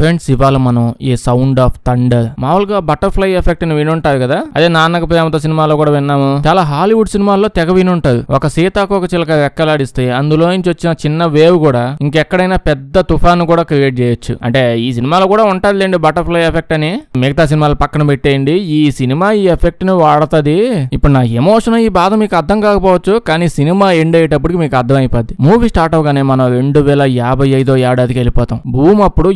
Friends ఇవాళ మనం ఈ సౌండ్ ఆఫ్ థండర్ మామూలుగా బటర్ఫ్లై ఎఫెక్ట్ ని వినుంటారు కదా, అదే నాన్నక ప్రేమతో సినిమాలో కూడా విన్నాము. చాలా హాలీవుడ్ సినిమాల్లో తెగ వినుంటారు. ఒక సీతాకోక చిలక రెక్కలాడిస్తే అందులో నుంచి వచ్చిన చిన్న వేవ్ కూడా ఇంకెక్కడైనా పెద్ద తుఫాను కూడా క్రియేట్ చేయొచ్చు. అంటే ఈ సినిమాలో కూడా ఉంటదిలేండి బటర్ఫ్లై ఎఫెక్ట్ అని, మిగతా సినిమాలు పక్కన పెట్టేయండి. ఈ సినిమా ఈ ఎఫెక్ట్ ని వాడుతుంది. ఇప్పుడు నా ఎమోషన్ ఈ బాధ మీకు అర్థం కాకపోవచ్చు, కానీ సినిమా ఎండ్ అయ్యేటప్పటికి మీకు అర్థం అయిపోద్ది. మూవీ స్టార్ట్ అవగానే మనం 2055 ఏడాదికి వెళ్ళిపోతాం. భూమి అప్పుడు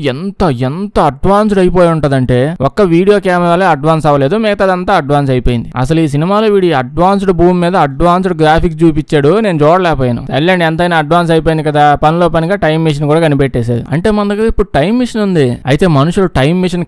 ఎంత అడ్వాన్స్డ్ అయిపోయి ఉంటదంటే ఒక్క వీడియో కెమెరాలే అడ్వాన్స్ అవ్వలేదు, మిగతాదంతా అడ్వాన్స్ అయిపోయింది. అసలు ఈ సినిమాలో వీడి అడ్వాన్స్డ్ భూమి మీద అడ్వాన్స్డ్ గ్రాఫిక్స్ చూపించాడు, నేను చూడలేకపోయాను. వెళ్ళండి ఎంతైనా అడ్వాన్స్ అయిపోయింది కదా, పనిలో పనిగా టైం మిషన్ కూడా కనిపెట్టేసేది. అంటే మన దగ్గర ఇప్పుడు టైం మిషన్ ఉంది. అయితే మనుషులు టైం మిషన్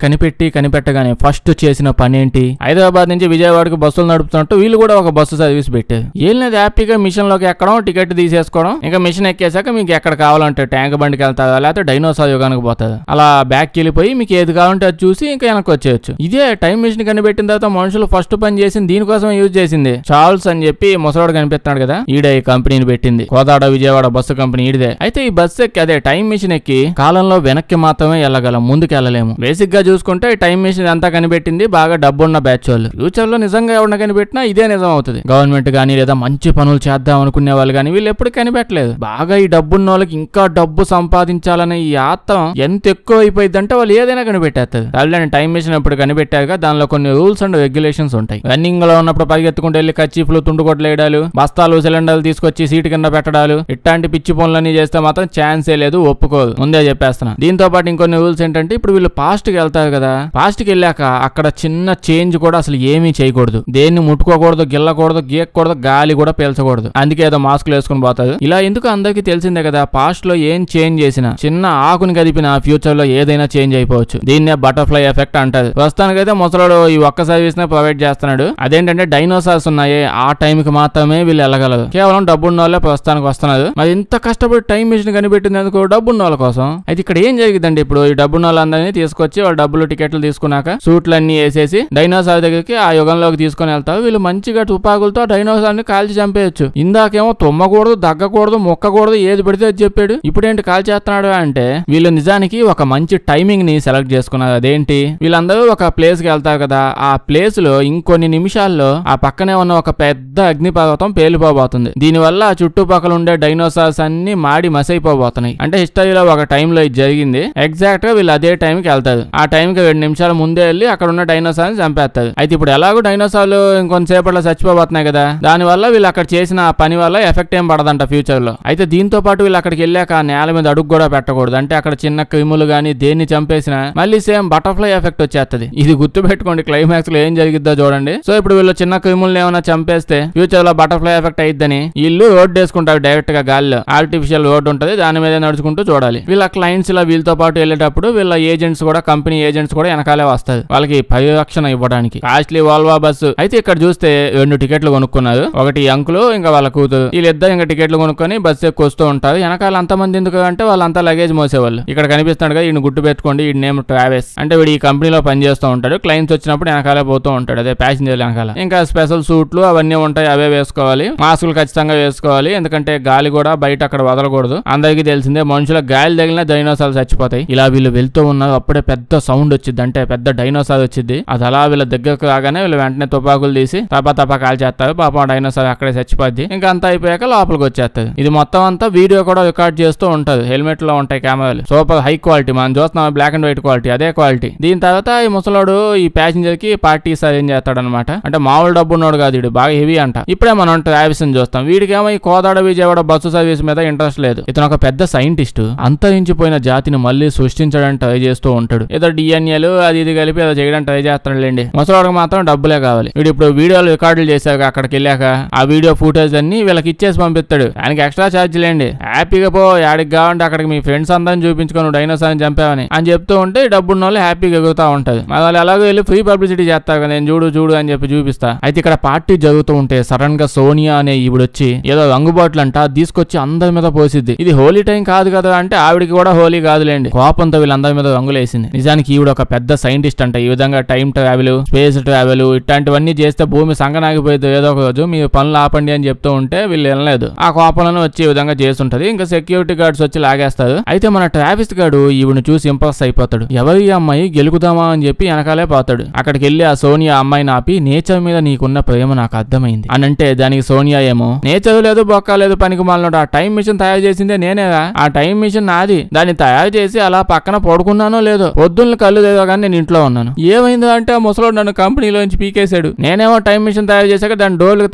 కనిపెట్టగానే ఫస్ట్ చేసిన పని ఏంటి, హైదరాబాద్ నుంచి విజయవాడకు బస్సులు నడుపుతున్నట్టు వీళ్ళు కూడా ఒక బస్సు సర్వీస్ పెట్టారు. ఏం లేదు, హ్యాపీగా మిషన్ లోకి ఎక్కడం, టికెట్ తీసేసుకోవడం, ఇంకా మిషన్ ఎక్కేసాక మీకు ఎక్కడ కావాలంటే ట్యాంక్ బండికి వెళ్తారా లేకపోతే డైనోసార్ యుగానికి పోతుంది, అలా బ్యాక్ వెళ్ళిపోయి మీకు ఏది కావాలంటే అది చూసి ఇంకా వెనక్కి వచ్చేయచ్చు. ఇదే టైం మిషన్ కనిపెట్టిన తర్వాత మనుషులు ఫస్ట్ పని చేసింది దీనికోసం యూజ్ చేసింది. చార్ల్స్ అని చెప్పి ముసలోడు కనిపెట్టినాడు కదా, ఈడే ఈ కంపెనీని పెట్టింది. కోదాడ విజయవాడ బస్సు కంపెనీ ఈడిదే. అయితే ఈ బస్సు ఎక్కి అదే టైం మిషన్ ఎక్కి కాలంలో వెనక్కి మాత్రమే వెళ్ళగలం, ముందుకు వెళ్ళలేము. బేసిక్ గా చూసుకుంటే టైం మిషన్ అంతా కనిపెట్టింది బాగా డబ్బున్న బ్యాచ్ వాళ్ళు. ఫ్యూచర్ లో నిజంగా ఎవరిన కనిపెట్టినా ఇదే నిజం అవుతుంది. గవర్నమెంట్ గానీ లేదా మంచి పనులు చేద్దాం అనుకునే వాళ్ళు కానీ వీళ్ళు ఎప్పుడు కనిపెట్టలేదు. బాగా ఈ డబ్బున్న వాళ్ళకి ఇంకా డబ్బు సంపాదించాలనే ఈ ఆత్రం ఎంత ఎక్కువ అయిపోయింది అంటే వాళ్ళు ఏదైనా కనిపెట్టేస్తారు. అలానే టైం మిషన్ ఎప్పుడు కనిపెట్టారుగా, దానిలో కొన్ని రూల్స్ అండ్ రెగ్యులేషన్స్ ఉంటాయి. రన్నింగ్ లో ఉన్నప్పుడు పరిగెత్తుకుంటూ వెళ్ళి కచ్చీఫ్లు తుండుకొట్లు వేయడాలు, బస్తాలు సిలిండర్లు తీసుకొచ్చి సీటు కింద పెట్టడాలు, ఇట్లాంటి పిచ్చి పనులన్నీ చేస్తే మాత్రం ఛాన్సే లేదు, ఒప్పుకోదు, ముందే చెప్పేస్తున్నా. దీంతో పాటు ఇంకొన్ని రూల్స్ ఏంటంటే ఇప్పుడు వీళ్ళు పాస్ట్ కి వెళ్తారు కదా, పాస్ట్ కి వెళ్ళాక అక్కడ చిన్న చేంజ్ కూడా అసలు ఏమీ చేయకూడదు, దేన్ని ముట్టుకోకూడదు, గిల్లకూడదు, గీయకూడదు, గాలి కూడా పీల్చకూడదు. అందుకే ఏదో మాస్కులు వేసుకుని పోతారు. ఇలా ఎందుకు అందరికీ తెలిసిందే కదా, పాస్ట్ లో ఏం చేంజ్ చేసినా, చిన్న ఆకుని కదిపిన ఫ్యూచర్ లో ఏదైనా చేంజ్ అయిపోవచ్చు. దీన్నే బటర్ఫ్లై ఎఫెక్ట్ అంటారు. ప్రస్తుతానికైతే ముసలోడు ఈ ఒక్క సర్వీస్ నే ప్రొవైడ్ చేస్తున్నాడు. అదేంటంటే డైనోసార్స్ ఉన్నాయి, ఆ టైం కి మాత్రమే వీళ్ళు వెళ్ళగలరు. కేవలం డబ్బున్న వాళ్ళే ప్రస్తుతానికి వస్తున్నారు. మరి ఇంత కష్టపడి టైం మిషన్ కనిపెట్టినందుకు డబ్బున్న వాళ్ళ కోసం. అయితే ఇక్కడ ఏం జరిగిందంటే ఇప్పుడు ఈ డబ్బున్న వాళ్ళందరినీ తీసుకొచ్చి వాళ్ళ డబ్బులు టికెట్లు తీసుకున్నాక సూట్లన్నీ వేసేసి డైనోసార్ దగ్గరికి ఆ యుగంలోకి తీసుకొని వెళ్తారు. వీళ్ళు మంచిగా తుపాకులతో డైనోసార్ ని కాల్చి చంపేయచ్చు. ఇందాకేమో తుమ్మకూడదు, దగ్గకూడదు, మొక్కకూడదు, ఏది పడితే అది చెప్పాడు. ఇప్పుడేంటి కాల్ చేస్తున్నాడు అంటే వీళ్ళు నిజానికి ఒక మంచి టైమింగ్ ని సెలెక్ట్ చేసుకున్నారు. అదేంటి, వీళ్ళందరూ ఒక ప్లేస్ కి వెళ్తారు కదా, ఆ ప్లేస్ లో ఇంకొన్ని నిమిషాల్లో ఆ పక్కనే ఉన్న ఒక పెద్ద అగ్నిపర్వతం పేలిపోబోతుంది. దీనివల్ల చుట్టుపక్కల ఉండే డైనోసార్స్ అన్ని మాడి మసైపోబోతున్నాయి. అంటే హిస్టరీలో ఒక టైం లో ఇది జరిగింది. ఎగ్జాక్ట్ గా వీళ్ళు అదే టైం కి వెళ్తారు. ఆ టైం కి 2 నిమిషాల ముందే వెళ్ళి అక్కడ ఉన్న డైనోసార్ ని చంపేస్తారు. అయితే ఇప్పుడు ఎలాగో డైనోసార్లు ఇంకొంతసేపట్లో చచ్చిపోబోతున్నాయి కదా, దాని వల్ల వీళ్ళు అక్కడ చేసిన పని వల్ల ఎఫెక్ట్ ఏం పడదంట ఫ్యూచర్ లో. అయితే దీంతో పాటు వీళ్ళు అక్కడికి వెళ్ళాక నేల మీద అడుగు కూడా పెట్టకూడదు. అంటే అక్కడ చిన్న క్రిములు గానీ దేన్ని చంపేసినా మళ్ళీ సేమ్ బటర్ఫ్లై ఎఫెక్ట్ వచ్చేస్తుంది. ఇది గుర్తు పెట్టుకోండి, క్లైమాక్స్ లో ఏం జరిగిద్దో చూడండి. సో ఇప్పుడు వీళ్ళు చిన్న క్రిములను ఏమైనా చంపేస్తే ఫ్యూచర్ లో బటర్ఫ్లై ఎఫెక్ట్ అయిద్దని వీళ్ళు రోడ్ వేసుకుంటారు డైరెక్ట్ గా గాల్లో. ఆర్టిఫిషియల్ రోడ్ ఉంటుంది, దాని మీద నడుచుకుంటూ చూడాలి. వీళ్ళ క్లయింట్స్ ఇలా వీళ్ళతో పాటు వెళ్ళేటప్పుడు వీళ్ళ ఏజెంట్స్ కూడా, కంపెనీ ఏజెంట్స్ కూడా వెనకాలే వస్తారు వాళ్ళకి పరిరక్షణ ఇవ్వడానికి. Costly వాల్వా bus. అయితే ఇక్కడ చూస్తే 2 టికెట్లు కొనుక్కున్నారు. ఒకటి అంకులు, ఇంకా వాళ్ళ కూతురు. వీళ్ళిద్దరు ఇంకా టికెట్లు కొనుక్కొని బస్సు ఎక్కువ వస్తూ ఉంటారు. వెనకాల అంతమంది ఎందుకు అంటే వాళ్ళంతా లగేజ్ మోసేవాళ్ళు. ఇక్కడ కనిపిస్తున్నాడు కదా, ఈయన గుర్తు పెట్టుకోండి, ఈ నేమ్ ట్రావెస్. అంటే వీడు ఈ కంపెనీలో పనిచేస్తూ ఉంటాడు. క్లయింట్స్ వచ్చినప్పుడు వెనకాలే పోతూ ఉంటాడు, అదే ప్యాసింజర్ వెనకాల. ఇంకా స్పెషల్ సూట్లు అవన్నీ ఉంటాయి, అవే వేసుకోవాలి. మాస్కులు ఖచ్చితంగా వేసుకోవాలి, ఎందుకంటే గాలి కూడా బయట అక్కడ వదలకూడదు. అందరికీ తెలిసిందే మనుషుల గాలి తగిలిన డైనోసార్లు చచ్చిపోతాయి. ఇలా వీళ్ళు వెళ్తూ ఉన్నారు, అప్పుడే పెద్ద సౌండ్ వచ్చింది, అంటే పెద్ద డైనోసార్ వచ్చింది. అది అలా వీళ్ళ దగ్గరకు రాగానే వీళ్ళు వెంటనే తుపాకులు తీసి తపా కాల్ చేస్తారు. పాపం డైనోసార్ అక్కడే చచ్చిపోద్ది. ఇంకా అంతా అయిపోయాక లోపలికి వచ్చేస్తుంది. ఇది మొత్తం అంతా వీడియో కూడా రికార్డ్ చేస్తూ ఉంటది. హెల్మెట్ లో ఉంటాయి కెమెరాలు, సూపర్ హై క్వాలిటీ. మనం చూస్తున్నాం బ్లాక్ అండ్ వైట్ క్వాలిటీ, అదే క్వాలిటీ. దీని తర్వాత ఈ ముసలోడు ఈ ప్యాసింజర్ కి పార్టీస్ అరేంజ్ చేస్తాడనమాట. అంటే మామూలు డబ్బు ఉన్నాడు కాదు, వీడు బాగా హెవీ అంట. ఇప్పుడే మనం ట్రావెల్స్ చూస్తాం. వీడికేమో ఈ కోదాడ విజయవాడ బస్సు సర్వీస్ మీద ఇంట్రెస్ట్ లేదు. ఇతను ఒక పెద్ద సైంటిస్ట్, అంతరించిపోయిన జాతిని మళ్ళీ సృష్టించడానికి ట్రై చేస్తూ ఉంటాడు. ఏదో డిఎన్ఏలు అది ఇది కలిపి ఏదో చేయడానికి ట్రై చేస్తాడులేండి. ముసలోడికి మాత్రం డబ్బులే కావాలి. వీడు ఇప్పుడు వీడియోలు రికార్డులు చేశాక అక్కడికి వెళ్ళాక ఆ వీడియో ఫుటేజ్ అన్ని వీళ్ళకి ఇచ్చేసి పంపిస్తాడు. ఆయనకి ఎక్స్ట్రా ఛార్జ్ లేండి. హ్యాపీగా పో, యాడికి కావాలంటే అక్కడికి మీ ఫ్రెండ్స్ అందరిని చూపించుకొని డైనోసార్ని చంపావని అని చెప్తూ ఉంటే డబ్బున్న వాళ్ళు హ్యాపీగా ఎగురుతూ ఉంటది. వాళ్ళు ఎలాగో వెళ్ళి ఫ్రీ పబ్లిసిటీ చేస్తారు కదా, నేను చూడు అని చెప్పి చూపిస్తా. అయితే ఇక్కడ పార్టీ జరుగుతూ ఉంటే సడన్ గా సోనియా అనే ఈవిడ వచ్చి ఏదో రంగుబాట్లు అంట తీసుకొచ్చి అందరి మీద పోసిద్ది. ఇది హోలీ టైం కాదు కదా అంటే ఆవిడికి కూడా హోలీ కాదులేండి, కోపంతో వీళ్ళందరి మీద రంగులేసింది. నిజానికి ఈవిడ ఒక పెద్ద సైంటిస్ట్ అంట. ఈ విధంగా టైం ట్రావెల్, స్పేస్ ట్రావెల్ ఇట్లాంటివన్నీ చేస్తే భూమి సంగనాగిపోయింది ఏదో ఒక రోజు, మీరు పనులు ఆపండి అని చెప్తూ ఉంటే వీళ్ళు వెళ్ళలేదు. ఆ కోపంలో వచ్చి ఈ విధంగా చేస్తుంటది. ఇంకా సెక్యూరిటీ గార్డ్స్ వచ్చి లాగేస్తారు. అయితే మన ట్రావిస్ గాడు ఈవిని చూసి ఇంప్రెస్ అయిపోతాడు. ఎవరి అమ్మాయి గెలుకుదామా అని చెప్పి వెనకాలే పోతాడు. అక్కడికి వెళ్లి ఆ సోనియా అమ్మాయిని ఆపి నేచర్ మీద నీకున్న ప్రేమ నాకు అర్థమైంది అని అంటే దానికి సోనియా ఏమో నేచర్ లేదు బొక్క లేదు పనికి మాలినోడు, ఆ టైం మిషన్ తయారు చేసిందే నేనేగా, ఆ టైం మిషన్ నాది, దాన్ని తయారు చేసి అలా పక్కన పడుకున్నానో లేదో, పొద్దున్న కళ్ళు లేదో కానీ నేను ఇంట్లో ఉన్నాను. ఏమైందో అంటే ఆ ముసలోడు నన్ను కంపెనీలోంచి పీకేశాడు. నేనేమో టైం మిషన్ తయారు చేశాక దాని డోర్లకు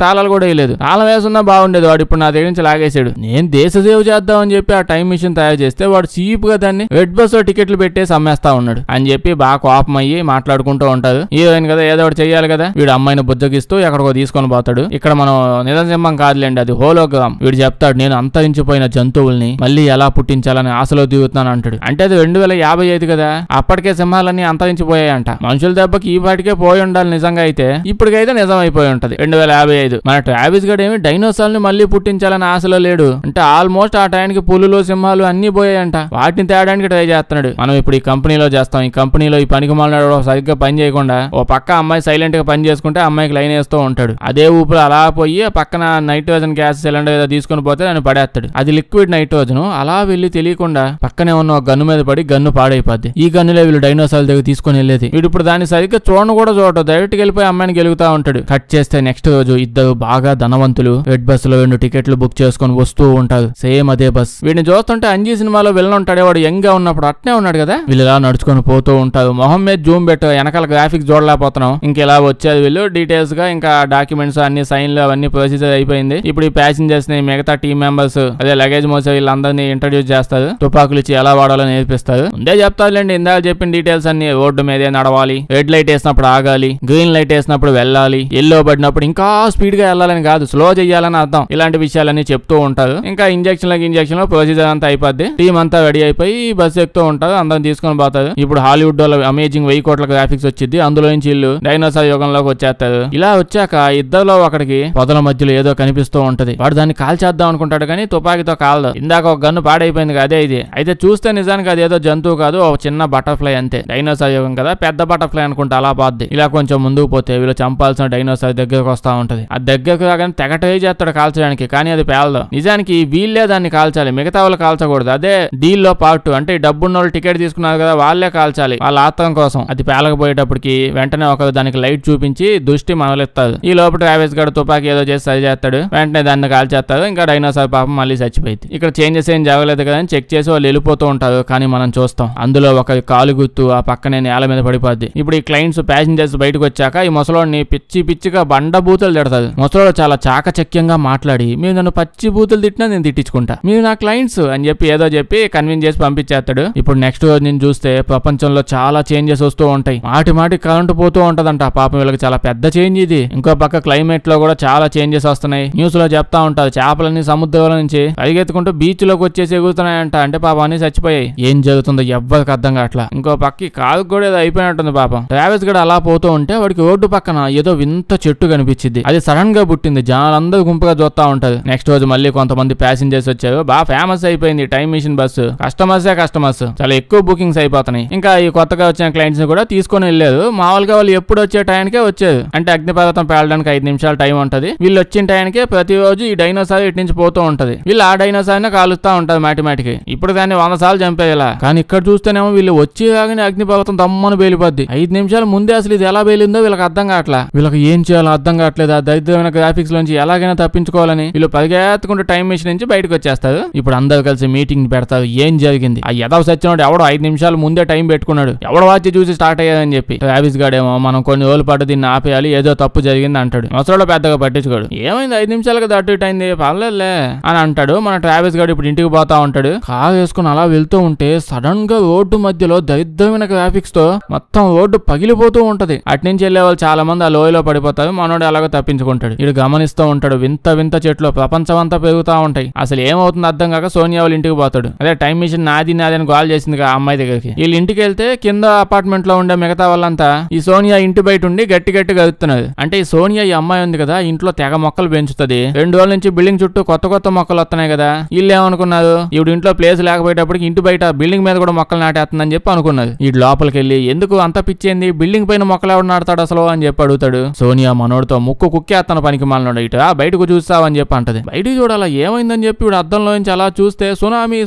తాళాలు కూడా వేయలేదు. తాళం వేసున్నా బాగుండేది, వాడు ఇప్పుడు నా దగ్గర నుంచి లాగేశాడు. నేను దేశ సేవ చేద్దామని చెప్పి ఆ టైం మిషన్ తయారు చేస్తే వాడు చీప్ గా దాన్ని రెడ్ బస్ లో టికెట్లు పెట్టేసి అమ్మేస్తా ఉన్నాడు అని చెప్పి బాగా కోపం అయ్యి మాట్లాడుకుంటూ ఉంటారు. హీరోయిన్ కదా ఏదో ఒకటి చెయ్యాలి కదా, వీడు అమ్మాయిని బుజ్జగిస్తూ ఎక్కడికో తీసుకొని పోతాడు. ఇక్కడ మనం నిజసింహం కాదులేండి, అది హోలోగ్రామ్. వీడు చెప్తాడు నేను అంతరించిపోయిన జంతువుల్ని మళ్ళీ ఎలా పుట్టించాలని ఆశలో దిగుతున్నాను అంటాడు. అంటే అది 2055 కదా, అప్పటికే సింహాలన్నీ అంతరించిపోయాయంట. మనుషుల దెబ్బకి ఈ పాటికే పోయి ఉండాలి నిజంగా అయితే, ఇప్పటికైతే నిజం అయిపోయి ఉంటది 2055. మన ట్రావిస్ గడ్ ఏమి డైనోసార్ని మళ్ళీ పుట్టించాలని ఆశలో లేడు. అంటే ఆల్మోస్ట్ ఆ టైంకి పులులు సింహాలు అన్ని పోయాయంట, వాటిని తేడానికి ట్రై చేస్తున్నాడు. మనం ఇప్పుడు ఈ కంపెనీలో చేస్తాం, ఈ కంపెనీలో ఈ పనికి మాలినాడు సరిగ్గా పని చేయకుండా ఓ పక్క అమ్మాయి సైలెంట్ గా పని చేసుకుంటే అమ్మాయికి లైన్ వేస్తూ ఉంటాడు. అదే ఊపిరి అలా పోయి పక్కన నైట్రోజన్ గ్యాస్ సిలిండర్ ఏదో తీసుకుని పోతే దాన్ని పడేస్తాడు. అది లిక్విడ్ నైట్రోజన్. అలా వెళ్ళి తెలియకుండా పక్కనే ఉన్న ఒక గన్ను మీద పడి గన్ను పాడైపోద్ది. ఈ గన్నులే వీళ్ళు డైనోసార్ల దగ్గర తీసుకుని వెళ్ళేది. వీడు ఇప్పుడు దాన్ని సరిగ్గా చూడను కూడా చూడటం, డైరెక్ట్ వెళ్ళిపోయి అమ్మాయిని గెలుగుతా ఉంటాడు. కట్ చేస్తే నెక్స్ట్ రోజు ఇద్దరు బాగా ధనవంతులు రెడ్ బస్ లో 2 టికెట్లు బుక్ చేసుకుని వస్తూ ఉంటారు. సేమ్ అదే బస్. వీడిని చూస్తుంటే అంజీ సినిమాలో విలన్ ఉంటాడే, వాడు యంగ్ గా ఉన్నప్పుడు అట్నే ఉన్నాడు కదా. వీళ్ళు ఇలా నడుచుకొని పోతూ ఉంటారు. మొహం మీద జూమ్ పెట్టు, వెనకాల గ్రాఫిక్స్ చూడలేకపోతున్నాం. ఇంకెలా వచ్చేది వీళ్ళు డీటెయిల్స్ గా, ఇంకా డాక్యుమెంట్స్ అన్ని సైన్లు అవన్నీ ప్రొసీజర్ అయిపోయింది. ఇప్పుడు ఈ ప్యాసింజర్స్ ని మిగతా టీమ్ మెంబర్స్ అదే లగేజ్ మోసే వీళ్ళందరినీ ఇంట్రడ్యూస్ చేస్తారు. తుపాకులు ఇచ్చి ఎలా వాడాలో నేర్పిస్తారు. ముందే చెప్తారులేండి, ఇందాక చెప్పిన డీటెయిల్స్ అన్ని. రోడ్డు మీదే నడవాలి, రెడ్ లైట్ వేసినప్పుడు ఆగాలి, గ్రీన్ లైట్ వేసినప్పుడు వెళ్ళాలి, ఎల్లో పడినప్పుడు ఇంకా స్పీడ్ గా వెళ్ళాలని కాదు స్లో చేయాలని అర్థం. ఇలాంటి విషయాలన్నీ చెప్తూ ఉంటారు. ఇంకా ఇంజక్షన్ లో ప్రొసీజర్ అంతా అయిపోద్ది. టీం అంతా రెడీ అయిపోయి బస్సు ఎక్కుతూ ఉంటారు. అందరం తీసుకొని పోతారు. ఇప్పుడు హాలీవుడ్ లో అమేజింగ్ 1000 కోట్ల గ్రాఫిక్స్ వచ్చింది. అందులో నుంచి ఇల్లు డైనోసార్ యుగంలోకి వచ్చేస్తారు. ఇలా వచ్చాక ఇద్దరిలో ఒకడికి పొదల మధ్యలో ఏదో కనిపిస్తూ ఉంటది. వాడు దాన్ని కాల్చేద్దాం అనుకుంటాడు కానీ తుపాకీతో కాలదు. ఇందాక ఒక గన్ను పాడైపోయింది అదే ఇది. అయితే చూస్తే నిజానికి అది ఏదో జంతువు కాదు, ఒక చిన్న బటర్ఫ్లై అంతే. డైనోసార్ యుగం కదా, పెద్ద బటర్ఫ్లై అనుకుంటా అలా పోద్ది. ఇలా కొంచెం ముందుకు పోతే వీళ్ళు చంపాల్సిన డైనోసార్ దగ్గరకు వస్తా ఉంటది. ఆ దగ్గరకు రాగానే తెగ ట్రై చేస్తాడు కాల్చడానికి, కానీ అది పేలదు. నిజానికి వీళ్ళే దాన్ని కాల్చాలి, మిగతా వాళ్ళు కాల్చకూడదు. అదే డీల్ లో పార్ట్. అంటే డబ్బున్న వాళ్ళు టికెట్ తీసుకున్నారు కదా, వాళ్ళే కాల్చాలి వాళ్ళ ఆత్రం కోసం. అది పేలకపోయేటప్పటికి వెంటనే ఒకరు దానికి లైట్ చూపించి దృష్టి మనలిస్తారు. ఈ లోపల ట్రావిస్ గడ్ తుపాకీ ఏదో చేసి సరి చేస్తాడు. వెంటనే దాన్ని కాల్చేస్తారు. ఇంకా డైనోసార్ పాపం మళ్ళీ చచ్చిపోయింది. ఇక్కడ చేంజెస్ ఏం జరగలేదు కదా అని చెక్ చేసి వాళ్ళు వెళ్ళిపోతూ ఉంటారు. కానీ మనం చూస్తాం అందులో ఒక కాలు గుర్తు ఆ పక్కనే నేల మీద పడిపోద్ది. ఇప్పుడు ఈ క్లయింట్స్ ప్యాసింజర్స్ బయటకు వచ్చాక ఈ ముసలోడిని పిచ్చిగా బండ బూతులు తిడతారు. ముసలోడు చాలా చాకచక్యంగా మాట్లాడి, మీరు నన్ను పచ్చి బూతులు తిట్టినా నేను తిట్టించుకుంటా, మీరు నా క్లయింట్స్ అని చెప్పి ఏదో చెప్పి కన్విన్స్ చేసి పంపించేస్తాడు. ఇప్పుడు నెక్స్ట్ రోజు నేను చూస్తే ప్రపంచంలో చాలా చేంజెస్ వస్తూ ఉంటాయి. మాటి కరెంటు పోతూ ఉంటదంట. పాపం వీళ్ళకి చాలా పెద్ద చేంజ్ ఇది. ఇంకో పక్క క్లైమేట్ లో కూడా చాలా చేంజెస్ వస్తున్నాయి. న్యూస్ లో చెప్తా ఉంటారు చేపలన్నీ సముద్రాల నుంచి పరిగెత్తుకుంటూ బీచ్ లోకి వచ్చేసి ఎగురుతున్నాయంట. అంటే పాపం అన్ని చచ్చిపోయాయి. ఏం జరుగుతుందో ఎవ్వరికి అర్థం కావట్లా. ఇంకో పక్క కాదు కూడా ఏదో అయిపోయినట్టుంది పాపం. ట్రావెల్స్ కూడా అలా పోతూ ఉంటే వాడికి రోడ్డు పక్కన ఏదో వింత చెట్టు కనిపించింది. అది సడన్ గా పుట్టింది. జనాలందరూ గుంపుగా చూస్తా ఉంటారు. నెక్స్ట్ రోజు మళ్ళీ కొంతమంది ప్యాసింజర్స్ వచ్చారు. బాగా ఫేమస్ అయిపోయింది టైం మిషన్ బస్సు. కస్టమర్స్ చాలా ఎక్కువ బుకింగ్స్ అయిపోతున్నాయి. ఇంకా ఈ కొత్తగా వచ్చిన క్లయింట్స్ కూడా తీసుకొని వెళ్ళలేదు. మామూలుగా వాళ్ళు ఎప్పుడు వచ్చే టైంకే వచ్చేది. అంటే అగ్నిపర్వతం పేలడానికి 5 నిమిషాలు టైం ఉంటది. వీళ్ళు వచ్చిన టైంకే ప్రతిరోజు ఈ డైనోసార్ ఇటు నుంచి పోతూ ఉంటది. వీళ్ళు ఆ డైనోసార్ నే కాలుస్తా ఉంటారు మాటిమాటికి. ఇప్పుడు దాన్ని 100 సార్లు చంపేయాలా. కానీ ఇక్కడ చూస్తేనేమో వీళ్ళు వచ్చి రాగానే అగ్నిపర్వతం దమ్మను పేలిపోద్ది. 5 నిమిషాల ముందే అసలు ఇది ఎలా పేలిందో వీళ్ళకి అర్థం కావట్లా. వీళ్ళకి ఏం చేయాలో అర్థం కావట్లేదు. ఆ దరిద్రమైన గ్రాఫిక్స్ లోంచి ఎలాగైనా తప్పించుకోవాలని వీళ్ళు పరిగెత్తుకుంటూ టైం మిషన్ నుంచి బయటకు వచ్చేస్తారు. ఇప్పుడు అందరూ కలిసి మీటింగ్ పెడతారు. ఏం జరిగింది, ఆ ఎదవ సచ్చినోడు ఎవడో 5 నిమిషాలు ముందే టైం పెట్టుకున్నాడు, ఎవడో వాచి చూసి స్టార్ట్ అయ్యాదని చెప్పి. ట్రావిస్ గాడేమో మనం కొన్ని రోజుల పాటు దీన్ని ఆపేయాలి, ఏదో తప్పు జరిగింది అంటాడు. ముసలోడు పెద్దగా పట్టించుకోడు. ఏమైంది 5 నిమిషాలుగా అటు ఇటు అయింది, పర్లేదులే అని అంటాడు. మన ట్రావిస్ గాడు ఇప్పుడు ఇంటికి పోతా ఉంటాడు. కారు వేసుకుని అలా వెళ్తూ ఉంటే సడన్ గా రోడ్డు మధ్యలో దరిద్రమైన గ్రాఫిక్స్ తో మొత్తం రోడ్డు పగిలిపోతూ ఉంటది. అటు నుంచి వెళ్లే వాళ్ళు చాలా మంది ఆ లోయలో పడిపోతారు. మనోడు అలాగో తప్పించుకుంటాడు. ఇడు గమనిస్తూ ఉంటాడు. వింత చెట్లు ప్రపంచం అంతా పెరుగుతా ఉంటాయి. అసలు ఏమవుతుందో అర్థం కాక సోనియా వాళ్ళ ఇంటికి పోతాడు. అదే టైం మిషన్ నాది అని కాల్ చేసింది ఆ అమ్మాయి దగ్గరికి. వీళ్ళు ఇంటికి వెళ్తే కింద అపార్ట్మెంట్ లో ఉండే మిగతా వాళ్ళంతా ఈ సోనియా ఇంటి బయట ఉండి గట్టి గడుతున్నది. అంటే ఈ సోనియా ఈ అమ్మాయి ఉంది కదా, ఇంట్లో తెగ మొక్కలు పెంచుతుంది. 2 రోజుల నుంచి బిల్డింగ్ చుట్టూ కొత్త మొక్కలు వస్తున్నాయి కదా. వీళ్ళు ఏమనుకున్నారు, ఈవిడ ఇంట్లో ప్లేస్ లేకపోయేటప్పటికి ఇంటి బయట బిల్డింగ్ మీద కూడా మొక్కలు నాటేస్తుందని చెప్పి అనుకున్నది. ఈ లోపలికి వెళ్ళి ఎందుకు అంత పిచ్చేంది, బిల్డింగ్ పైన మొక్కలు ఎవడు నాటుతాడు అసలు అని చెప్పి అడుగుతాడు. సోనియా మనోడితో ముక్కు కుక్కేస్తాను పనికి మాలినోడు, ఇట బయటకు చూస్తావని చెప్పి అంటది. బయటికి చూడాలా ఏమైందని చెప్పి ఇప్పుడు అద్దంలో నుంచి అలా చూస్తే సునామీ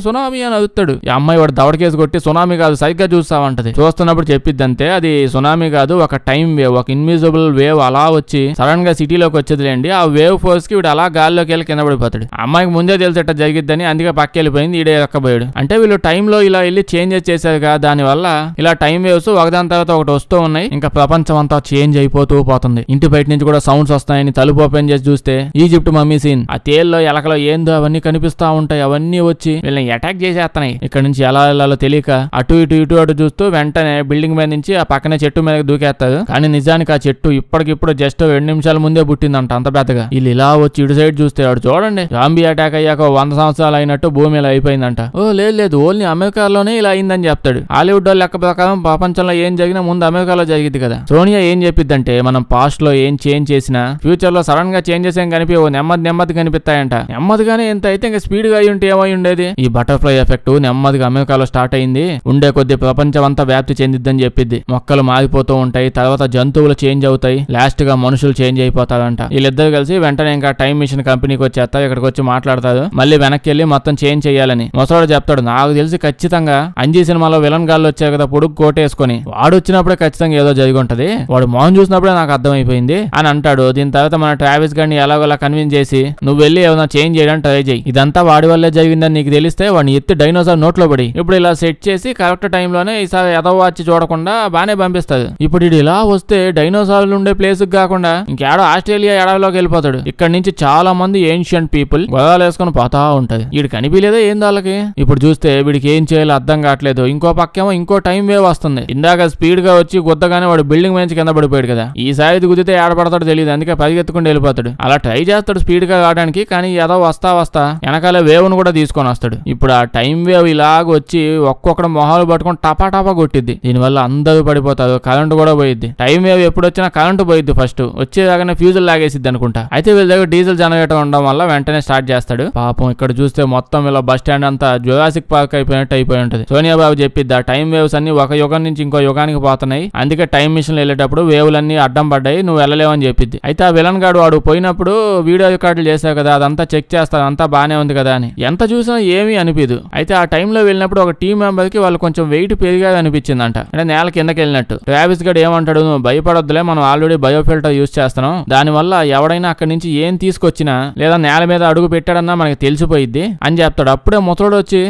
అని అడుగుతాడు. ఈ అమ్మాయి వాడు దవడకే కేసు కొట్టి సునామీ కాదు సరిగ్గా చూస్తావంటది. చూస్తున్నప్పుడు చెప్పిద్ది అంతే, అది సునామీ కాదు, ఒక టైం వేవ్, ఒక ఇన్విజిబుల్ వేవ్ అలా వచ్చి సడన్ గా సిటీలోకి వచ్చేదిలేండి. ఆ వేవ్ ఫోర్స్ కి వీడు అలా గాల్లోకి వెళ్ళి కింద పడిపోతాడు. అమ్మాయికి ముందే తెలిసేట జరిగిద్దని అందుకే పక్క వెళ్ళిపోయింది, ఈడే ఎక్కబోయాడు. అంటే వీళ్ళు టైం లో ఇలా వెళ్ళి చేంజెస్ చేశారు కదా, దాని వల్ల ఇలా టైం వేవ్స్ ఒకదాని తర్వాత ఒకటి వస్తూ ఉన్నాయి. ఇంకా ప్రపంచం అంతా చేంజ్ అయిపోతూ పోతుంది. ఇంటి బయట నుంచి కూడా సౌండ్స్ వస్తాయని తలుపు ఓపెన్ చేసి చూస్తే ఈజిప్ట్ మమ్మీ సీన్, ఆ తేల్లో ఎలకలో ఏందో అవన్నీ కనిపిస్తా ఉంటాయి. అవన్నీ వచ్చి వీళ్ళని అటాక్ చేసేస్తున్నాయి. ఇక్కడ నుంచి ఎలా వెళ్ళాలో తెలియక అటు అటు చూస్తూ వెంటనే బిల్డింగ్ మీద నుంచి ఆ పక్కనే చెట్టు మీద దూకేస్తారు. కానీ నిజానికి ఆ చెట్టు ఇప్పటికిప్పుడు జస్ట్ 2 నిమిషాల ముందే పుట్టిందంట, అంత పెద్దగా. వీళ్ళు ఇలా వచ్చి ఇటు సైడ్ చూస్తే వాడు చూడండి జాంబీ అటాక్ అయ్యాక 100 సంవత్సరాలు అయినట్టు భూమి ఇలా అయిపోయిందంట. ఓ లేదు ఓన్లీ అమెరికాలోనే ఇలా అయిందని చెప్తాడు. హాలీవుడ్ వాళ్ళు లెక్క ప్రకారం ప్రపంచంలో ఏం జరిగినా ముందు అమెరికాలో జరిగింది కదా. సోనియా ఏం చెప్పిద్దంటే మనం పాస్ట్ లో ఏం చేంజ్ చేసినా ఫ్యూచర్ లో సడన్ గా చేంజెస్ ఏం కనిపి నెమ్మది కనిపిస్తాయంట. నెమ్మదిగానే ఎంత అయితే ఇంకా స్పీడ్ గా అయి ఉంటే ఏమై ఉండేది. ఈ బటర్ఫ్లై ఎఫెక్ట్ నెమ్మదిగా అమెరికాలో స్టార్ట్ అయింది, ఉండే కొద్ది ప్రపంచం అంతా వ్యాప్తి చెందిద్దని చెప్పిద్ది. మొక్కలు మారిపోతూ ఉంటాయి, తర్వాత జంతువులు చేంజ్ అవుతాయి, లాస్ట్ గా మనుషులు చేంజ్ అయిపోతారంట. వీళ్ళిద్దరు కలిసి వెంటనే ఇంకా టైం మిషన్ కంపెనీకి వచ్చేస్తారు. ఇక్కడికి వచ్చి మాట్లాడతారు, మళ్ళీ వెనక్కి వెళ్ళి మొత్తం చేంజ్ చేయాలని. ముసలాడు చెప్తాడు, నాకు తెలిసి ఖచ్చితంగా అంజీ సినిమాలో విలన్ గాళ్ళు వచ్చారు కదా పొడుగు కోటేసుకొని, వాడు వచ్చినప్పుడే ఖచ్చితంగా ఏదో జరిగి ఉంటది, వాడు మోహన్ చూసినప్పుడే నాకు అర్థమైపోయింది అని అంటాడు. దీని తర్వాత మన ట్రావిస్ గారిని ఎలాగోలా కన్విన్స్ చేసి నువ్వు వెళ్ళి ఏమైనా చేంజ్ చేయడానికి ట్రై చేయి, ఇదంతా వాడి వల్లే జరిగిందని నీకు తెలిస్తే వాడిని ఎత్తి డైనోసార్ నోట్లో పడి ఇప్పుడు ఇలా సెట్ చేసి కరెక్ట్ టైంలోనే ఈసారి ఎదవాచి చూడకుండా బానే పంపిస్తాడు. ఇప్పుడు ఇది ఇలా వస్తే డైనోసార్లు ఉండే ప్లేస్ కాకుండా ఇంకేడో ఆస్ట్రేలియా ఎడవిలోకి వెళ్ళిపోతాడు. ఇక్కడ నుంచి చాలా మంది ఏన్షియంట్ పీపుల్ గొడవలు వేసుకొని పోతా ఉంటది. వీడికి కనిపించలేదే ఏం వాళ్ళకి. ఇప్పుడు చూస్తే వీడికి ఏం చేయాలో అర్థం కావట్లేదు. ఇంకో పక్కేమో ఇంకో టైం వేవ్ వస్తుంది. ఇందాక స్పీడ్ గా వచ్చి గుద్దగానే వాడు బిల్డింగ్ నుంచి కింద పడిపోయాడు కదా, ఈసారి గుద్దితే ఏడపడతాడు తెలియదు, అందుకే పరిగెత్తుకుంటూ వెళ్ళిపోతాడు. అలా ట్రై చేస్తాడు స్పీడ్ గా రావడానికి, కానీ ఏదో వస్తా వెనకాల వేవ్ ను కూడా తీసుకొని వస్తాడు. ఇప్పుడు ఆ టైం వేవ్ ఇలాగ వచ్చి ఒక్కొక్కడు మొహాలు పట్టుకొని టపా కొట్టిద్ది. దీనివల్ల అందరూ పడిపోతారు, కరెంట్ కూడా పోయిద్ది. టైం వేవ్ ఎప్పుడు వచ్చినా కరెంట్ పోయిద్ది, ఫస్ట్ వచ్చేదాకానే ఫ్యూజులు లాగేసిద్ది అనుకుంటా. అయితే వీళ్ళ దగ్గర డీజిల్ జనరేటర్ ఉండడం వల్ల వెంటనే స్టార్ట్ చేస్తాడు. పాపం ఇక్కడ చూస్తే మొత్తం ఇలా బస్ స్టాండ్ అంతా జురాసిక్ పార్క్ అయిపోయినట్టు అయిపోయి ఉంటది. సోనియా బాబు చెప్పిద్ది ఆ టైం వేవ్స్ అన్ని ఒక యుగం నుంచి ఇంకో యుగానికి పోతున్నాయి, అందుకే టైం మిషన్ వెళ్ళేటప్పుడు వేవులన్నీ అడ్డం పడ్డాయి, నువ్వు వెళ్ళలేవని చెప్పిద్ది. అయితే ఆ విలన్ గాడు వాడు పోయినప్పుడు వీడియో రికార్డులు చేశావు కదా, అదంతా చెక్ చేస్తాను, అంతా బానే ఉంది కదా అని. ఎంత చూసినా ఏమీ అనిపిదు. అయితే ఆ టైంలో వెళ్ళినప్పుడు ఒక టీం మెంబర్ కి వాళ్ళు కొంచెం వెయిట్ పెరిగా అనిపించిందంట, అంటే నేల కిందకి వెళ్ళినట్టు. ట్రావిస్ గడ్ ఏమంటాడు, నువ్వు భయపడొద్దులే, మనం ఆల్రెడీ బయోఫిల్టర్ యూజ్ చేస్తున్నాం, దానివల్ల ఎవడైనా అక్కడి నుంచి ఏం తీసుకొచ్చినా లేదా నేల మీద అడుగు పెట్టాడన్నా మనకి తెలిసిపోయిద్ది అని చెప్తాడు. అప్పుడే ముసలోడు వచ్చి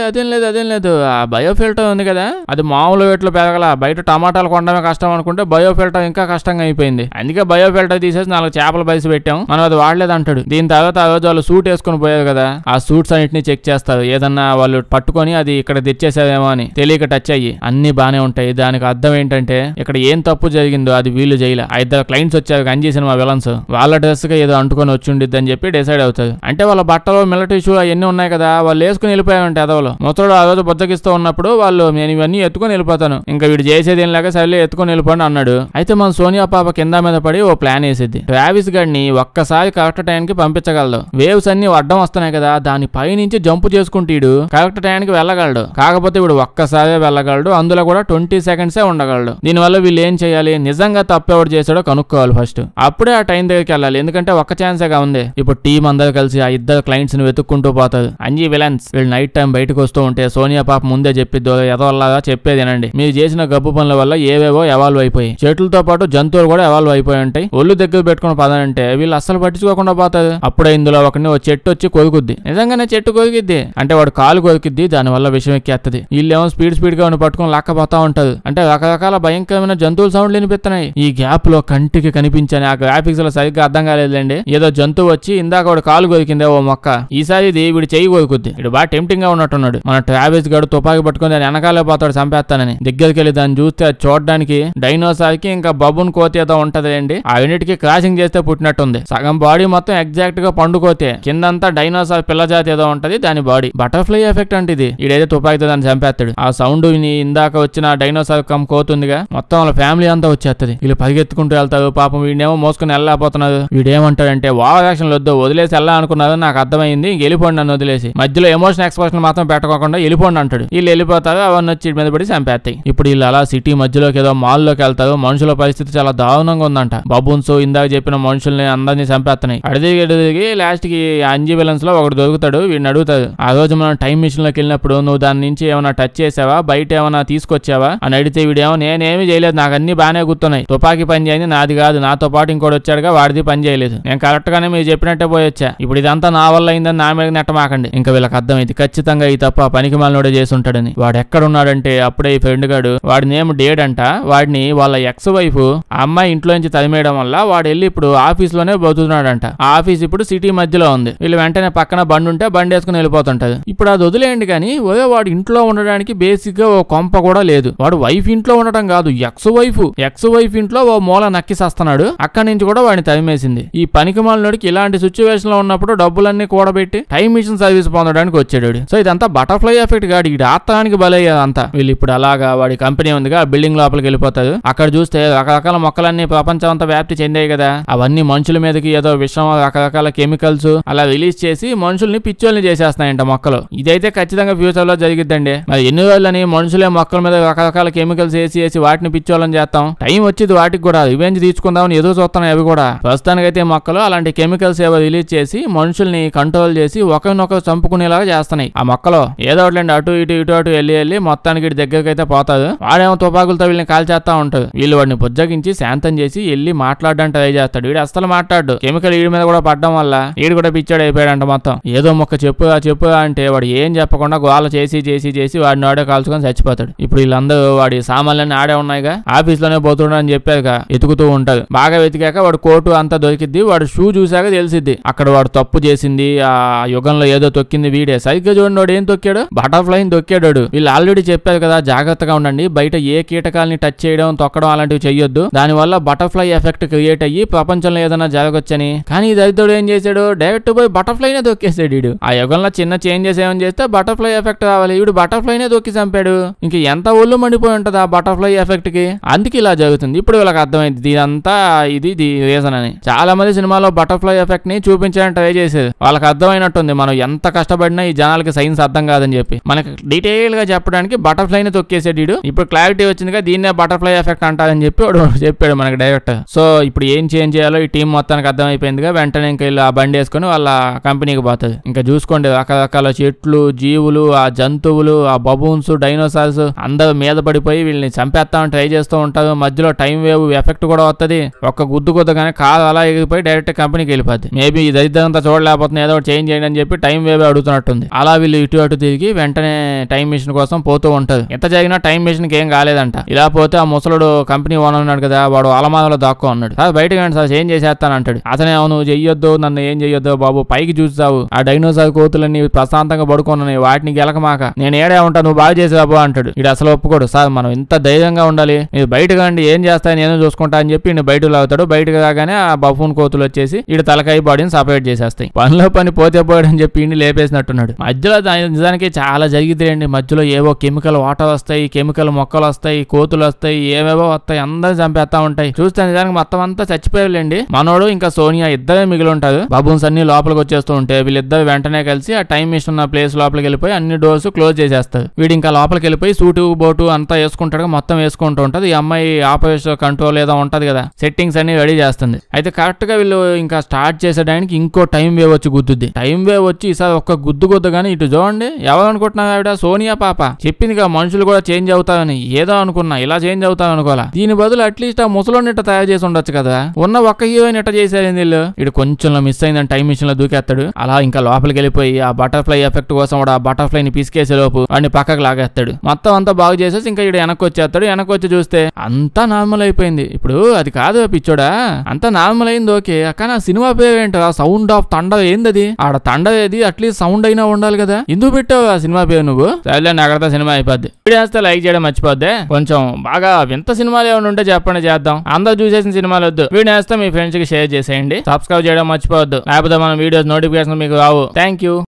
అదేం లేదు ఆ బయోఫిల్టర్ ఉంది కదా, అది మామూలు వేట్లో పెరగల, బయట టమాటాలు కొనడమే కష్టం అనుకుంటే బయోఫిల్టర్ ఇంకా కష్టంగా అయిపోయింది, అందుకే బయోఫిల్టర్ తీసేసి 4 చేపల బయసు పెట్టాం, మనం అది వాడలేదు అంటాడు. దీని తర్వాత ఆ రోజు వాళ్ళు సూట్ వేసుకుని పోయారు కదా, ఆ సూట్స్ అన్నిటిని చెక్ చేస్తారు, ఏదన్నా వాళ్ళు పట్టుకొని అది ఇక్కడ తెచ్చేసారేమో అని, తెలియక టచ్ అయ్యి అన్ని బానే ఉంటాయి. దానికి అర్థం ఏంటంటే ఇక్కడ ఏం తప్పు జరిగిందో అది వీళ్ళు చేయలే. 2 క్లయింట్స్ వచ్చారు అంజీ సినిమా విలన్స్, వాళ్ళ డ్రెస్ గా ఏదో అంటుకొని వచ్చి ఉండిద్ది అని చెప్పి డిసైడ్ అవుతారు. అంటే వాళ్ళ బట్టలు మిలిటరీ షూ అవన్నీ ఉన్నాయి కదా, వాళ్ళు వేసుకుని వెళ్ళిపోయారంటే అదవలో. మొత్తడు ఆ రోజు బొద్దకిస్తూ ఉన్నప్పుడు వాళ్ళు నేను ఇవన్నీ ఎత్తుకొని వెళ్ళిపోతాను, ఇంకా వీడు చేసేది ఏం లేక సరే ఎత్తుకొని వెళ్ళిపోండి అన్నాడు. అయితే మన సోనియా పాప కింద మీద పడి ఓ ప్లాన్ వేసిద్ది. ట్రావిస్ గడ్ని ఒక్కసారి కరెక్ట్ టైంకి పంపించగలదు. వేవ్స్ అన్ని అడ్డం వస్తున్నాయి కదా, దాని పై నుంచి జంప్ చేసుకుంటాడు, కరెక్ట్ టైంకి వెళ్ళగలడు. కాకపోతే వీడు ఒక్కసారే వెళ్ళగలడు, అందులో కూడా 20 సెకండ్సే ఉండగలడు. దీనివల్ల వీళ్ళు ఏం చేయాలి, నిజంగా తప్పెవడు చేసాడో కనుక్కోవాలి ఫస్ట్, అప్పుడే ఆ టైం దగ్గరికి వెళ్ళాలి, ఎందుకంటే ఒక్క ఛాన్సేగా ఉంది. ఇప్పుడు టీం అందరూ కలిసి ఆ 2 క్లయింట్స్ ని వెతుక్కుంటూ పోతారు. అంజీ విలన్స్ వీళ్ళు నైట్ టైం బయటకు వస్తూ ఉంటే సోనియా పాప ముందే చెప్పిద్దో ఎదవల్లాగా చెప్పేదేనండి, మీరు చేసిన గబ్బు పనుల వల్ల ఏవేవో ఎవాల్వ్ అయిపోయి, చెట్లతో పాటు జంతువులు కూడా ఎవాల్వ్ అయిపోయి ఉంటాయి, ఒళ్ళు దగ్గర పెట్టుకుని పదానంటే వీళ్ళు అస్సలు పట్టించుకోకుండా పోతారు. అప్పుడే ఇందులో ఒకరిని ఓ చెట్టు వచ్చి కొరుకుద్ది, నిజంగానే చెట్టు కొరికిద్ది, అంటే వాడు కాలు కొరికిద్ది, దానివల్ల విషయం ఎక్కేస్తుంది. వీళ్ళేమో స్పీడ్ గా పట్టుకుని లాక్కపోతా ఉంటారు, అంటే రకరకాల భయంకరమైన జంతువుల సౌండ్లు వినిపిస్తున్నాయి. ఈ గ్యాప్ లో కంటికి కనిపించని ఆ గ్రాఫిక్స్ లో సరిగ్గా అర్థం కాలేదండి, ఏదో జంతువు వచ్చి ఇందాక వాడు కాలు కొరికిందే ఓ మొక్క, ఈసారి ఇది వీడు చెయ్యి కొరుకుద్ది. వీడు బాగా టెంప్టింగ్ గా ఉన్నట్టున్నాడు. మన ట్రావిస్ గడు తుపాకి పట్టుకుని దాని వెనకాలే పోతాడు చంపేస్తానని. దగ్గరికి వెళ్ళి దాన్ని చూస్తే అది చూడడానికి డైనోసార్ కి ఇంకా బబున్ కోతి ఏదో ఉంటది అండి, ఆ యూనిట్ కి క్రాసింగ్ చేస్తే పుట్టినట్టుంది. సగం బాడీ మొత్తం ఎగ్జాక్ట్ గా పండుకోతే, కిందంతా డైనోసార్ పిల్ల జాతి ఏదో ఉంటది దాని బాడీ. బటర్ఫ్లై ఎఫెక్ట్ అంటే ఇది. ఈడైతే తుపాకితో దాన్ని చంపేస్తాడు. ఆ సౌండ్ విని ఇందాక వచ్చిన డైనోసార్ కమ్ కోతుందిగా, మొత్తం వాళ్ళ ఫ్యామిలీ అంతా వచ్చేస్తుంది. వీళ్ళు పరిగెత్తుకుంటూ వెళ్తారు. పాపం వీడినేమో మోసుకుని వెళ్ళలేకపోతున్నారు. వీడేమంటాడంటే ఓవర్ యాక్షన్ వద్దు, వదిలేసి వెళ్ళా అనుకున్నారు, నాకు అర్థమైంది, వెళ్ళిపోండి నన్ను వదిలేసి, మధ్యలో ఎమోషన్ ఎక్స్ప్రెషన్ మాత్రం పెట్టుకోకుండా వెళ్ళిపోండి అంటాడు. వీళ్ళు వెళ్ళిపోతారు, అవన్నీ వచ్చి మీద పడి చంపేస్తాయి. ఇప్పుడు వీళ్ళు అలా సిటీ మధ్యలోకి ఏదో మాల్ లోకి వెళ్తారు. మనుషుల పరిస్థితి చాలా దారుణంగా ఉందంట. బబూన్స్ ఇందాక చెప్పిన మనుషుల్ని అందరినీ చంపేస్తున్నాయి. అడిదిగి లాస్ట్ కి అంజీ విలన్స్ లో ఒకటి దొరుకుతాడు. వీడిని అడుగుతాడు, ఆ రోజు మనం టైం మిషన్ లోకి వెళ్ళినప్పుడు నువ్వు దాని నుంచి ఏమైనా టచ్ చేసావా, బయట ఏమైనా తీసుకొచ్చావా అని అడిగితే వీడేమో నేనేమి చేయలేదు, నాకు అన్ని బాగానే గుర్తున్నాయి, తుపాకీ పని చేయండి నాది కాదు, నాతో పాటు ఇంకోటి వచ్చాడుగా వాడిది పని చేయలేదు, నేను కరెక్ట్ గానే మీరు చెప్పినట్టే పోయొచ్చా, ఇప్పుడు ఇదంతా నా వల్ల అయిందని నా మీద నెట్టమాకండి. ఇంకా వీళ్ళకి అర్థమైంది ఖచ్చితంగా ఈ తప్ప పనికి మాలినోడే చేసి ఉంటాడని. వాడు ఎక్కడున్నాడంటే అప్పుడే ఈ ఫ్రెండ్ గాడు, వాడి నేమ్ డేడ్ అంట, వాడిని వాళ్ళ ఎక్స్ వైఫ్ ఆ అమ్మాయి ఇంట్లో నుంచి తరిమేయడం వల్ల వాడు వెళ్ళి ఇప్పుడు ఆఫీస్ లోనే బతుకుతున్నాడంట. ఆ ఆఫీస్ ఇప్పుడు సిటీ మధ్యలో ఉంది. వీళ్ళు వెంటనే పక్కన బండి ఉంటే బండి వేసుకుని వెళ్ళిపోతుంటది. ఇప్పుడు అది వదిలేయండి కానీ వాడు ఇంట్లో ఉండడానికి బేసిక్ గా ఓ కొంప కూడా లేదు. వాడు వైఫ్ ఇంట్లో ఉండటం కాదు, ఎక్స్ వైఫ్ ఇంట్లో ఓ మూల నక్కిసేస్తున్నాడు. అక్కడి నుంచి కూడా వాడిని తరిమేసింది. ఈ పనికి మాలినోడికి ఇలాంటి సిచ్యువేషన్ లో ఉన్నప్పుడు డబ్బులన్నీ కూడబెట్టి టైం మిషన్ సర్వీస్ పొందడానికి వచ్చాడు. సో ఇదంతా బటర్ఫ్లై ఎఫెక్ట్ కాదు, ఈ ఆత్తానికి బలయ్యేదంతా. వీళ్ళు ఇప్పుడు అలాగా వాడి కంపెనీ ఉందిగా, బిల్డింగ్ లోపలికి వెళ్ళిపోతాడు. అక్కడ చూస్తే రకరకాల మొక్కలన్నీ ప్రపంచం అంతా వ్యాప్తి చెందాయి కదా, అవన్నీ మనుషుల మీదకి ఏదో విషం రకరకాల కెమికల్స్ అలా రిలీజ్ చేసి మనుషుల్ని పిచ్చోల్ని చేసేస్తున్నాయంట మొక్కలు. ఇదైతే ఖచ్చితంగా ఫ్యూచర్ లో జరిగిద్దండి. మరి ఎన్ని రోజులని మనుషులే మొక్కల మీద రకరకాల కెమికల్స్ వేసి వాటిని పిచ్చోళ్ళని చేస్తాం. టైం వచ్చింది వాటికి కూడా రివెంజ్ తీసుకుందామని ఎదురు చూస్తున్నాయి అవి కూడా. ప్రస్తుతానికైతే మొక్కలు అలాంటి కెమికల్స్ ఏవో రిలీజ్ చేసి మనుషుల్ని కంట్రోల్ చేసి ఒకరినొకరు చంపుకునేలాగా చేస్తున్నాయి. ఆ మొక్కలు ఏదో ఒకటి అటు ఇటు వెళ్ళి మొత్తానికి దగ్గరికి అయితే పోతాడు. వాడేమో తుపాకులతో వీళ్ళని కాల్చేస్తా ఉంటాడు. వీళ్ళు వాడిని బుజ్జగించి శాంతం చేసి వెళ్ళి మాట్లాడడానికి ట్రై చేస్తాడు. వీడు అస్సలు మాట్లాడు. కెమికల్ వీడి మీద కూడా పడ్డం వల్ల వీడు కూడా పిచ్చాడు అయిపోయాడంట మొత్తం. ఏదో మొక్క చెప్పు అంటే వాడు ఏం చెప్పకుండా గోల చేసి వాడిని ఆడే కాల్చుకొని చచ్చిపోతాడు. ఇప్పుడు వీళ్ళందరూ వాడి సామాన్లన్నీ ఆడే ఉన్నాయిగా, ఆఫీస్ లోనే పోతున్నాడు అని చెప్పాక ఎతుకుతూ ఉంటాడు. బాగా వెతికాక వాడు కోటు అంతా దొరికిద్ది. వాడు షూ చూసాక తెలిసిద్ది అక్కడ వాడు తప్పు చేసింది, ఆ యుగంలో ఏదో తొక్కింది వీడే. సరిగ్గా చూడండి వాడు ఏం తొక్కాడు, బటర్ఫ్లైని తొక్కాడు. వీళ్ళు ఆల్రెడీ చెప్పారు కదా జాగ్రత్తగా ఉండండి, బయట ఏ కీటకాలని టచ్ చేయడం తొక్కడం అలాంటివి చెయ్యొద్దు, దానివల్ల బటర్ఫ్లై ఎఫెక్ట్ క్రియేట్ అయ్యి ప్రపంచంలో ఏదైనా జరగొచ్చని. కానీ ఈ దరిద్రుడు ఏం చేశాడు, డైరెక్ట్ పోయి బటర్ఫ్లైనే తొక్కేసాడు. వీడు ఆ యుగంలో చిన్న చేంజెస్ ఏమని చేస్తే బటర్ఫ్లై ఎఫెక్ట్ రావాలి, వీడు బటర్ఫ్లైనే తొక్కి చంపాడు. ఇంక ఎంత ఒళ్ళు మండిపోయి ఉంటది ఆ బటర్ఫ్లై ఎఫెక్ట్ కి. అందుకే ఇలా జరుగుతుంది. ఇప్పుడు వీళ్ళకి అర్థమైంది ఇదంతా ఇది రీజన్ అని. చాలా మంది సినిమాలో బటర్ఫ్లై ఎఫెక్ట్ ని చూపించడానికి ట్రై చేసేది. వాళ్ళకి అర్థమైనట్టుంది మనం ఎంత కష్టపడినా ఈ జనాలకి సైన్స్ అర్థం కాదని చెప్పి. మనకి డీటెయిల్ గా చెప్పడానికి బటర్ఫ్లైని తొక్కేసాడు వీడు. ఇప్పుడు క్లారిటీ వచ్చిందిగా, దీన్నే బటర్ఫ్లై ఎఫెక్ట్ అంటారని చెప్పి వాడు చెప్పాడు మనకి డైరెక్ట్. సో ఇప్పుడు ఏం చేంజ్ చేయాలో ఈ టీం మొత్తానికి అర్థమైపోయిందిగా. వెంటనే ఇంకా వీళ్ళు ఆ బండి వేసుకుని వాళ్ళ కంపెనీకి పోతుంది. ఇంకా చూసుకోండి రకరకాల చెట్లు, జీవులు, ఆ జంతువులు, ఆ బబూన్స్, డైనోసార్స్ అందరూ మీద పడిపోయి వీళ్ళని చంపేస్తామని ట్రై చేస్తూ ఉంటారు. మధ్యలో టైం వేవ్ ఎఫెక్ట్ కూడా వస్తుంది. ఒక్క గుద్దుగానే కారు అలా ఎగిరిపోయి డైరెక్ట్ కంపెనీకి వెళ్ళిపోద్ది. మేబీ ఈ దరిద్రంతా చూడలేకపోతుంది, ఏదో చేంజ్ చేయండి అని చెప్పి టైం వేవ్ అడుగుతున్నట్టుంది. అలా వీళ్ళు ఇటు అటు తిరిగి వెంటనే టైం మిషన్ కోసం పోతూ ఉంటారు. ఎంత జరిగినా టైం మిషన్ కి ఏం కాలేదంట. ఇలా పోతే ఆ ముసలుడు కంపెనీ ఓనర్ ఉన్నాడు కదా, వాడు అలమాదలో దాక్కో అన్నాడు. సార్ బయటకు రండి సార్ చేంజ్ చేసేస్తాను అంటాడు. అతనే అవును చెయ్యొద్దు, నన్ను ఏం చెయ్యొద్దు బాబు, పైకి చూసావు ఆ డైనోసార్ కోతులన్నీ ప్రశాంతంగా పడుకున్నాయి, వాటిని గెలకమాక, నేను ఏడే ఉంటాను, నువ్వు బాగా చేసి బాబు అంటాడు. ఇడు అసలు ఒప్పుకోడు. సార్ మనం ఇంత ధైర్యంగా ఉండాలి, మీరు బయటకు రండి ఏం చేస్తా నేను చూసుకుంటా అని చెప్పి ఈయన బయటకు లాగుతాడు. బయటకు రాగానే ఆ బఫూన్ కోతులు వచ్చేసి ఈడు తలకాయ బాడీని సపరేట్ చేసేస్తాయి. పనిలో పని పోతే పోయాడని చెప్పి ఈయన్ని లేపేసినట్టున్నాడు. మధ్యలో నిజానికి చాలా జరిగితేయండి. మధ్యలో ఏవో కెమికల్ వాటర్ వస్తాయి, కెమికల్ మొక్కలు వస్తాయి, కోతులు వస్తాయి, ఏవేవో వస్తాయి, అందరూ చంపేస్తా ఉంటాయి. చూస్తే నిజానికి మొత్తం అంతా చచ్చిపోయాలండి. మనోడు ఇంకా సోనియా ఇద్దరే మిగిలి ఉంటారు. బబూన్స్ అన్ని లోపలికి వచ్చేస్తూ ఉంటే వీళ్ళిద్దరు వెంటనే కలిసి ఆ టైం మిషన్ ఉన్న ప్లేస్ లోపలికి వెళ్ళిపోయి అన్ని డోర్స్ క్లోజ్ చేసేస్తారు. వీడు ఇంకా లోపలికి వెళ్ళిపోయి సూటు బోటు అంతా వేసుకుంటాడు, మొత్తం వేసుకుంటూ ఉంటది. ఈ అమ్మాయి ఆపరేషన్ కంట్రోల్ ఏదో ఉంటది కదా, సెట్టింగ్స్ అన్ని రెడీ చేస్తుంది. అయితే కరెక్ట్ గా వీళ్ళు ఇంకా స్టార్ట్ చేసేటానికి ఇంకో టైం వేవ్ వచ్చి గుద్దుద్ది. టైం వేవ్ వచ్చి ఈసారి ఒక్క గుద్దుగానే ఇటు చూడండి ఎవరు అనుకుంటున్నారు ఆవిడ, సోనియా పాప చెప్పిందిగా మనుషులు కూడా చేంజ్ అవుతారని. ఏదో అనుకున్నా ఇలా చేంజ్ అవుతారు అనుకోవాలా. దీని బదులు అట్లీస్ట్ ఆ ముసలోని ఇట్ట తయారు చేసి ఉండొచ్చు కదా, ఉన్న ఒక్క హీరోయిన్ ఇట్ట చేశారు వీళ్ళు. ఇటు కొంచెం మిస్ అయిందని టైం మిషన్ లో దూకేస్తాడు. అలా ఇంకా లోపలికి వెళ్ళిపోయి ఆ బటర్ఫ్లై ఎఫెక్ట్ కోసం వాడు ఆ బటర్ఫ్లై ని పిసికేసే లోపు వాడిని పక్కకు లాగేస్తాడు. మొత్తం అంతా బాగు చేసేసి ఇంకా ఇడు వెనక్కి వచ్చేస్తాడు. వెనక్కి వచ్చి చూస్తే అంతా నార్మల్ అయిపోయింది. ఇప్పుడు అది కాదు పిచ్చోడా, అంతా నార్మల్ అయింది ఓకే, కానీ ఆ సినిమా పేరు ఏంటో సౌండ్ ఆఫ్ థండర్ ఏందది, ఆడ థండర్ ఏది అట్లీస్ట్ సౌండ్ అయినా ఉండాలి కదా, ఎందుకు పెట్టావు ఆ సినిమా పేరు నువ్వు. సరేలే అక్కడతో సినిమా అయిపోద్ది. వేస్తే లైక్ చేయడం మర్చిపోద్ది. కొంచెం బాగా వింత సినిమాలు ఏమైనా ఉంటే చెప్పండి చేద్దాం. అందరూ చూసేసిన సినిమాలు వద్దు. వీడియో వేస్తే మీ ఫ్రెండ్స్ కి షేర్ చేసేయండి. సబ్స్క్రైబ్ చేయడం మర్చిపోవద్దు, లేకపోతే మన వీడియోస్ నోటిఫికేషన్ మీకు రావు. Thank you.